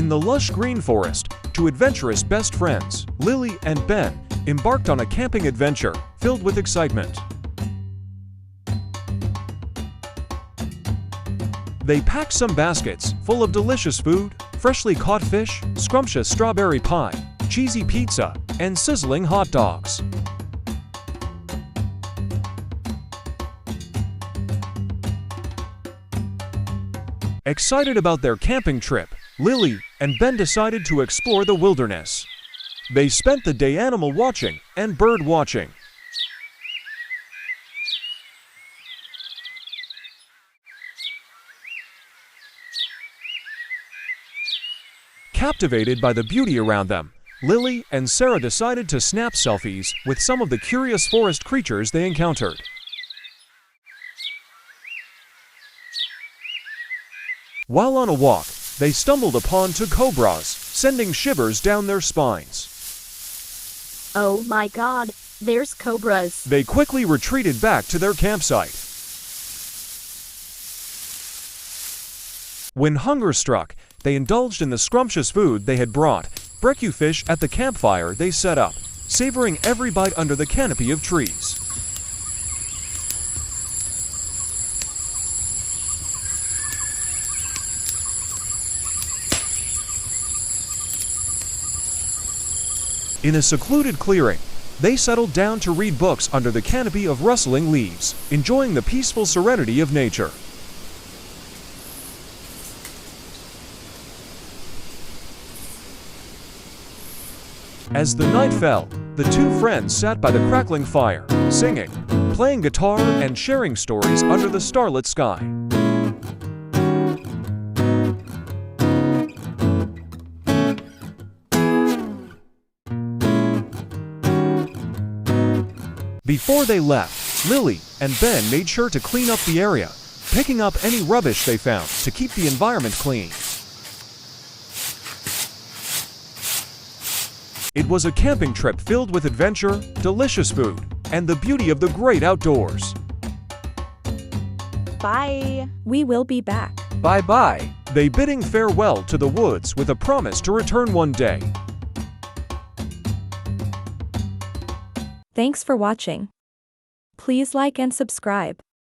In the lush green forest, two adventurous best friends, Lily and Ben, embarked on a camping adventure filled with excitement. They packed some baskets full of delicious food, freshly caught fish, scrumptious strawberry pie, cheesy pizza, and sizzling hot dogs. Excited about their camping trip, Lily and Ben decided to explore the wilderness. They spent the day animal watching and bird watching. Captivated by the beauty around them, Lily and Sarah decided to snap selfies with some of the curious forest creatures they encountered. While on a walk, they stumbled upon two cobras, sending shivers down their spines. Oh my God, there's cobras. They quickly retreated back to their campsite. When hunger struck, they indulged in the scrumptious food they had brought, brcecue fish at the campfire they set up, savoring every bite under the canopy of trees. In a secluded clearing, they settled down to read books under the canopy of rustling leaves, enjoying the peaceful serenity of nature. As the night fell, the two friends sat by the crackling fire, singing, playing guitar, and sharing stories under the starlit sky. Before they left, Lily and Ben made sure to clean up the area, picking up any rubbish they found to keep the environment clean. It was a camping trip filled with adventure, delicious food, and the beauty of the great outdoors. Bye. We will be back. Bye-bye. They bidding farewell to the woods with a promise to return one day. Thanks for watching. Please like and subscribe.